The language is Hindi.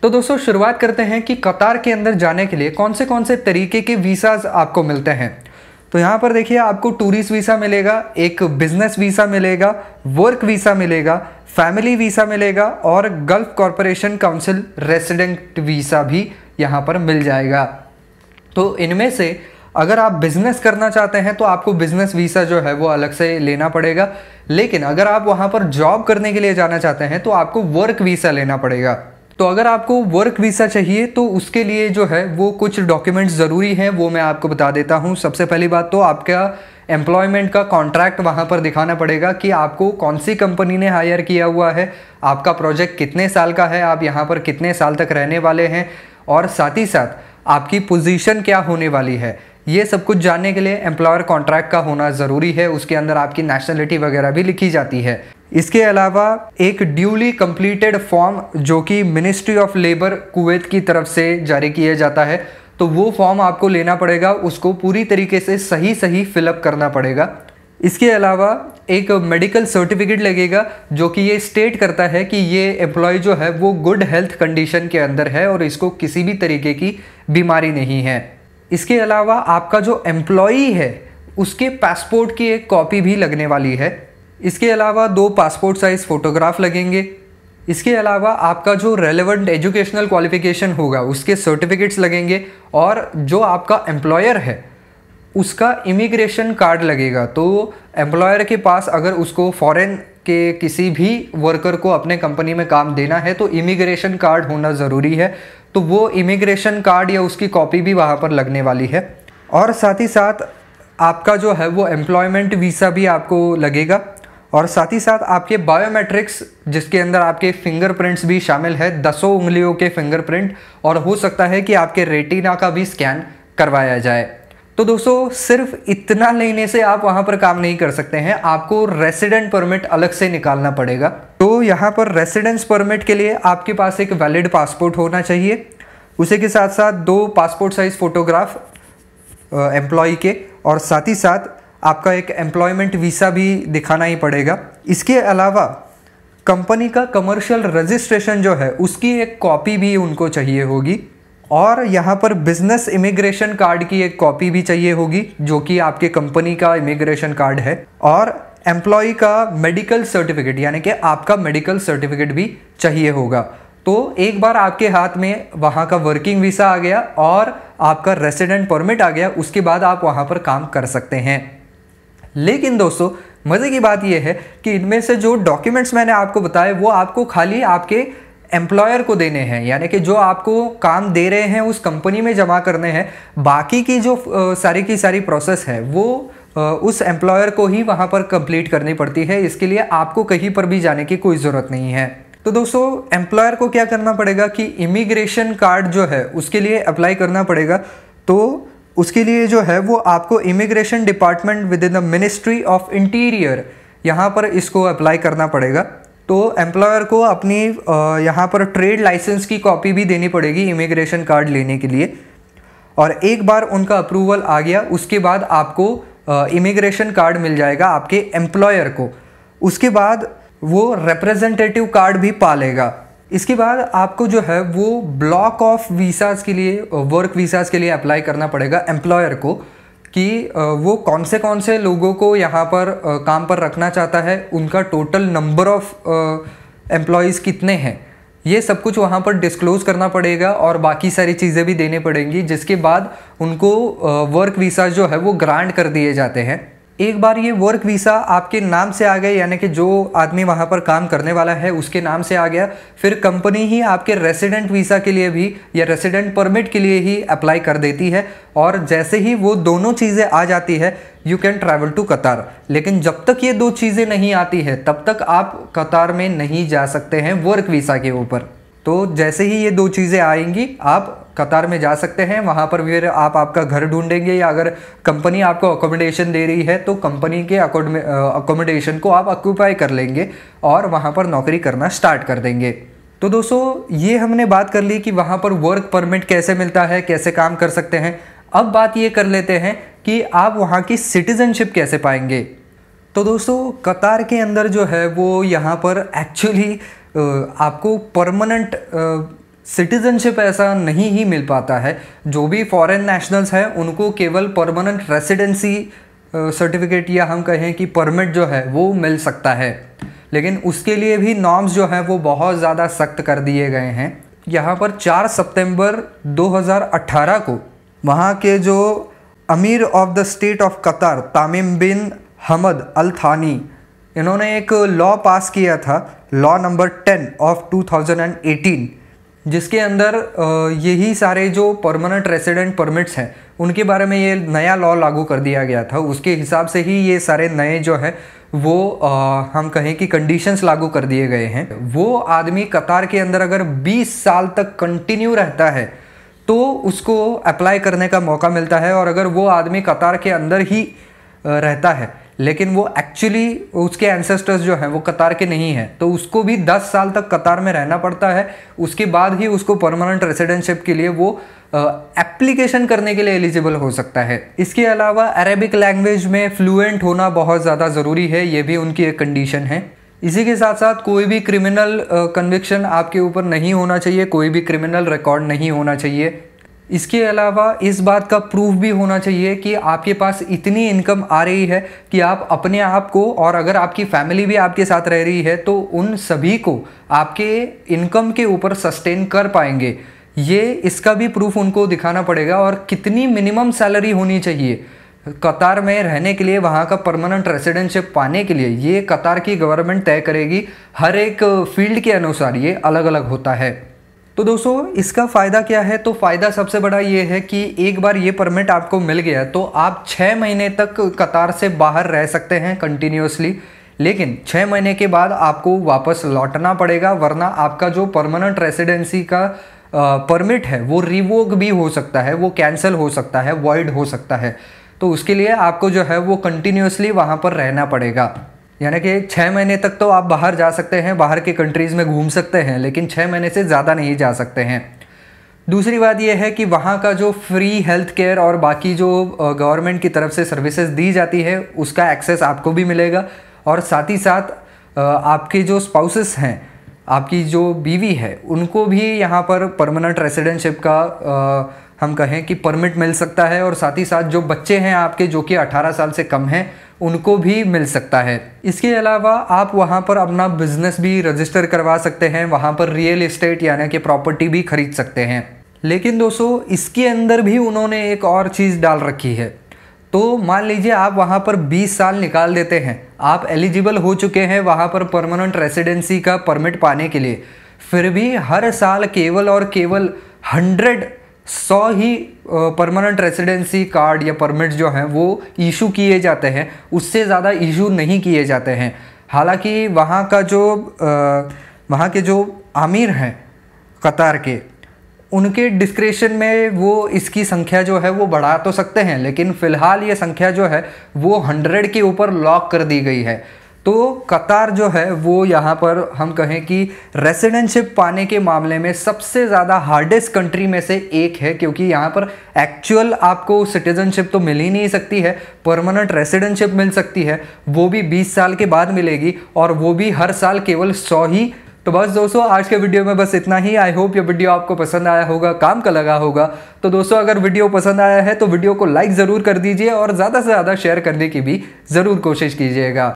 तो दोस्तों शुरुआत करते हैं कि कतार के अंदर जाने के लिए कौन से तरीके के वीसाज आपको मिलते हैं। तो यहाँ पर देखिए आपको टूरिस्ट वीसा मिलेगा, एक बिजनेस वीसा मिलेगा, वर्क वीसा मिलेगा, फैमिली वीसा मिलेगा और gulf corporation council resident visa भी यहाँ पर मिल जाएगा। तो इनमें से अगर आप बिजनेस करना चाहते हैं तो आपको बिजनेस वीसा जो है वो अलग से लेना पड़ेगा, लेकिन अगर आप वहाँ पर जॉब करने के लिए जाना चाहते हैं तो आपको वर्क वीसा लेना पड़ेगा। तो अगर आपको वर्क वीसा चाहिए तो उसके लिए जो है वो कुछ डॉक्यूमेंट्स ज़रूरी हैं, वो मैं आपको बता देता हूँ। सबसे पहली बात तो आपका एम्प्लॉयमेंट का कॉन्ट्रैक्ट वहाँ पर दिखाना पड़ेगा कि आपको कौन सी कंपनी ने हायर किया हुआ है, आपका प्रोजेक्ट कितने साल का है, आप यहाँ पर कितने साल तक रहने वाले हैं और साथ ही साथ आपकी पोजीशन क्या होने वाली है। ये सब कुछ जानने के लिए एम्प्लॉयर कॉन्ट्रैक्ट का होना ज़रूरी है। उसके अंदर आपकी नेशनलिटी वगैरह भी लिखी जाती है। इसके अलावा एक ड्यूली कंप्लीटेड फॉर्म जो कि मिनिस्ट्री ऑफ लेबर कुवैत की तरफ से जारी किया जाता है, तो वो फॉर्म आपको लेना पड़ेगा, उसको पूरी तरीके से सही फिलअप करना पड़ेगा। इसके अलावा एक मेडिकल सर्टिफिकेट लगेगा जो कि ये स्टेट करता है कि ये एम्प्लॉय जो है वो गुड हेल्थ कंडीशन के अंदर है और इसको किसी भी तरीके की बीमारी नहीं है। इसके अलावा आपका जो एम्प्लॉई है उसके पासपोर्ट की एक कॉपी भी लगने वाली है। इसके अलावा 2 पासपोर्ट साइज़ फ़ोटोग्राफ लगेंगे। इसके अलावा आपका जो रेलेवेंट एजुकेशनल क्वालिफ़िकेशन होगा उसके सर्टिफिकेट्स लगेंगे और जो आपका एम्प्लॉयर है उसका इमिग्रेशन कार्ड लगेगा। तो एम्प्लॉयर के पास अगर उसको फॉरेन के किसी भी वर्कर को अपने कंपनी में काम देना है तो इमिग्रेशन कार्ड होना ज़रूरी है। तो वो इमिग्रेशन कार्ड या उसकी कॉपी भी वहाँ पर लगने वाली है। और साथ ही साथ आपका जो है वो एम्प्लॉयमेंट वीसा भी आपको लगेगा और साथ ही साथ आपके बायोमेट्रिक्स जिसके अंदर आपके फिंगरप्रिंट्स भी शामिल है, 10 उंगलियों के फिंगरप्रिंट, और हो सकता है कि आपके रेटिना का भी स्कैन करवाया जाए। तो दोस्तों सिर्फ इतना लेने से आप वहाँ पर काम नहीं कर सकते हैं, आपको रेसिडेंट परमिट अलग से निकालना पड़ेगा। तो यहाँ पर रेसिडेंस परमिट के लिए आपके पास एक वैलिड पासपोर्ट होना चाहिए, उसी के साथ साथ 2 पासपोर्ट साइज़ फ़ोटोग्राफ एम्प्लॉय के, और साथ ही साथ आपका एक एम्प्लॉयमेंट वीसा भी दिखाना ही पड़ेगा। इसके अलावा कंपनी का कमर्शियल रजिस्ट्रेशन जो है उसकी एक कॉपी भी उनको चाहिए होगी और यहाँ पर बिजनेस इमिग्रेशन कार्ड की एक कॉपी भी चाहिए होगी जो कि आपके कंपनी का इमिग्रेशन कार्ड है, और एम्प्लॉय का मेडिकल सर्टिफिकेट यानी कि आपका मेडिकल सर्टिफिकेट भी चाहिए होगा। तो एक बार आपके हाथ में वहाँ का वर्किंग वीसा आ गया और आपका रेसिडेंट परमिट आ गया, उसके बाद आप वहाँ पर काम कर सकते हैं। लेकिन दोस्तों मज़े की बात यह है कि इनमें से जो डॉक्यूमेंट्स मैंने आपको बताए वो आपको खाली आपके एम्प्लॉयर को देने हैं, यानी कि जो आपको काम दे रहे हैं उस कंपनी में जमा करने हैं। बाकी की जो सारी की सारी प्रोसेस है वो उस एम्प्लॉयर को ही वहाँ पर कंप्लीट करनी पड़ती है। इसके लिए आपको कहीं पर भी जाने की कोई ज़रूरत नहीं है। तो दोस्तों एम्प्लॉयर को क्या करना पड़ेगा कि इमिग्रेशन कार्ड जो है उसके लिए अप्लाई करना पड़ेगा। तो उसके लिए जो है वो आपको immigration department with in the ministry of interior यहाँ पर इसको अप्लाई करना पड़ेगा। तो एम्प्लॉयर को अपनी यहाँ पर ट्रेड लाइसेंस की कॉपी भी देनी पड़ेगी इमिग्रेशन कार्ड लेने के लिए, और एक बार उनका अप्रूवल आ गया उसके बाद आपको इमिग्रेशन कार्ड मिल जाएगा आपके एम्प्लॉयर को। उसके बाद वो रिप्रेजेंटेटिव कार्ड भी पालेगा। इसके बाद आपको जो है वो ब्लॉक ऑफ वीसाज के लिए, वर्क वीसाज के लिए अप्लाई करना पड़ेगा एम्प्लॉयर को कि वो कौन से लोगों को यहाँ पर काम पर रखना चाहता है, उनका टोटल नंबर ऑफ एम्प्लॉयज़ कितने हैं, ये सब कुछ वहाँ पर डिस्क्लोज़ करना पड़ेगा और बाकी सारी चीज़ें भी देनी पड़ेंगी, जिसके बाद उनको वर्क वीसा जो है वो ग्रांट कर दिए जाते हैं। एक बार ये वर्क वीसा आपके नाम से आ गए, यानी कि जो आदमी वहाँ पर काम करने वाला है उसके नाम से आ गया, फिर कंपनी ही आपके रेसिडेंट वीसा के लिए भी या रेसिडेंट परमिट के लिए ही अप्लाई कर देती है। और जैसे ही वो दोनों चीज़ें आ जाती है यू कैन ट्रैवल टू कतार। लेकिन जब तक ये 2 चीज़ें नहीं आती है तब तक आप कतार में नहीं जा सकते हैं वर्क वीसा के ऊपर। तो जैसे ही ये 2 चीज़ें आएंगी आप कतार में जा सकते हैं। वहाँ पर फिर आप आपका घर ढूंढेंगे या अगर कंपनी आपको अकोमोडेशन दे रही है तो कंपनी के अकोमोडेशन को आप ऑक्यूपाई कर लेंगे और वहाँ पर नौकरी करना स्टार्ट कर देंगे। तो दोस्तों ये हमने बात कर ली कि वहाँ पर वर्क परमिट कैसे मिलता है, कैसे काम कर सकते हैं। अब बात ये कर लेते हैं कि आप वहाँ की सिटीजनशिप कैसे पाएंगे। तो दोस्तों कतार के अंदर जो है वो यहाँ पर एक्चुअली आपको परमानेंट सिटीजनशिप ऐसा नहीं ही मिल पाता है। जो भी फॉरेन नेशनल्स हैं उनको केवल परमानेंट रेसिडेंसी सर्टिफिकेट या हम कहें कि परमिट जो है वो मिल सकता है, लेकिन उसके लिए भी नॉर्म्स जो हैं वो बहुत ज़्यादा सख्त कर दिए गए हैं। यहाँ पर 4 सितंबर 2018 को वहाँ के जो अमीर ऑफ द स्टेट ऑफ कतार तमीम बिन हमद अल थानी, इन्होंने एक लॉ पास किया था, लॉ नंबर 10 ऑफ 2018, जिसके अंदर यही सारे जो परमानेंट रेसिडेंट परमिट्स हैं उनके बारे में ये नया लॉ लागू कर दिया गया था। उसके हिसाब से ही ये सारे नए जो है वो हम कहें कि कंडीशंस लागू कर दिए गए हैं। वो आदमी कतार के अंदर अगर 20 साल तक कंटिन्यू रहता है तो उसको अप्लाई करने का मौका मिलता है, और अगर वो आदमी कतार के अंदर ही रहता है लेकिन वो एक्चुअली उसके एंसेस्टर्स जो हैं वो कतार के नहीं हैं तो उसको भी 10 साल तक कतार में रहना पड़ता है। उसके बाद ही उसको परमानेंट रेसिडेंटशिप के लिए वो एप्लीकेशन करने के लिए एलिजिबल हो सकता है। इसके अलावा अरेबिक लैंग्वेज में फ्लुएंट होना बहुत ज़्यादा ज़रूरी है, ये भी उनकी एक कंडीशन है। इसी के साथ साथ कोई भी क्रिमिनल कन्विक्शन आपके ऊपर नहीं होना चाहिए, कोई भी क्रिमिनल रिकॉर्ड नहीं होना चाहिए। इसके अलावा इस बात का प्रूफ भी होना चाहिए कि आपके पास इतनी इनकम आ रही है कि आप अपने आप को, और अगर आपकी फैमिली भी आपके साथ रह रही है तो उन सभी को आपके इनकम के ऊपर सस्टेन कर पाएंगे। ये इसका भी प्रूफ उनको दिखाना पड़ेगा। और कितनी मिनिमम सैलरी होनी चाहिए कतार में रहने के लिए, वहाँ का परमानेंट रेसिडेंटशिप पाने के लिए, ये कतार की गवर्नमेंट तय करेगी। हर एक फील्ड के अनुसार ये अलग अलग होता है। तो दोस्तों इसका फ़ायदा क्या है? तो फ़ायदा सबसे बड़ा ये है कि एक बार ये परमिट आपको मिल गया तो आप 6 महीने तक कतार से बाहर रह सकते हैं कंटिन्यूसली, लेकिन 6 महीने के बाद आपको वापस लौटना पड़ेगा, वरना आपका जो परमानेंट रेसिडेंसी का परमिट है वो रिवोक भी हो सकता है, वो कैंसिल हो सकता है, वॉइड हो सकता है। तो उसके लिए आपको जो है वो कंटिन्यूसली वहाँ पर रहना पड़ेगा। यानी कि 6 महीने तक तो आप बाहर जा सकते हैं, बाहर के कंट्रीज़ में घूम सकते हैं, लेकिन 6 महीने से ज़्यादा नहीं जा सकते हैं। दूसरी बात यह है कि वहाँ का जो फ्री हेल्थ केयर और बाकी जो गवर्नमेंट की तरफ से सर्विसेज दी जाती है उसका एक्सेस आपको भी मिलेगा, और साथ ही साथ आपके जो स्पाउसेस हैं, आपकी जो बीवी है, उनको भी यहाँ पर परमानेंट रेसिडेंटशिप का हम कहें कि परमिट मिल सकता है, और साथ ही साथ जो बच्चे हैं आपके जो कि 18 साल से कम हैं उनको भी मिल सकता है। इसके अलावा आप वहाँ पर अपना बिजनेस भी रजिस्टर करवा सकते हैं, वहाँ पर रियल एस्टेट यानी कि प्रॉपर्टी भी खरीद सकते हैं। लेकिन दोस्तों इसके अंदर भी उन्होंने एक और चीज़ डाल रखी है। तो मान लीजिए आप वहाँ पर 20 साल निकाल देते हैं, आप एलिजिबल हो चुके हैं वहाँ पर परमानेंट रेसिडेंसी का परमिट पाने के लिए, फिर भी हर साल केवल और केवल 100 ही परमानेंट रेसिडेंसी कार्ड या परमिट जो हैं वो इशू किए जाते हैं, उससे ज़्यादा इशू नहीं किए जाते हैं। हालांकि वहाँ के जो आमिर हैं कतार के, उनके डिस्क्रेशन में वो इसकी संख्या जो है वो बढ़ा तो सकते हैं, लेकिन फ़िलहाल ये संख्या जो है वो 100 के ऊपर लॉक कर दी गई है। तो कतार जो है वो यहाँ पर हम कहें कि रेसिडेंटशिप पाने के मामले में सबसे ज़्यादा हार्डेस्ट कंट्री में से एक है, क्योंकि यहाँ पर एक्चुअल आपको सिटीजनशिप तो मिल ही नहीं सकती है, परमानेंट रेसिडेंटशिप मिल सकती है, वो भी 20 साल के बाद मिलेगी, और वो भी हर साल केवल 100 ही। तो बस दोस्तों आज के वीडियो में बस इतना ही। आई होप ये वीडियो आपको पसंद आया होगा, काम का लगा होगा। तो दोस्तों अगर वीडियो पसंद आया है तो वीडियो को लाइक ज़रूर कर दीजिए, और ज़्यादा से ज़्यादा शेयर करने की भी ज़रूर कोशिश कीजिएगा।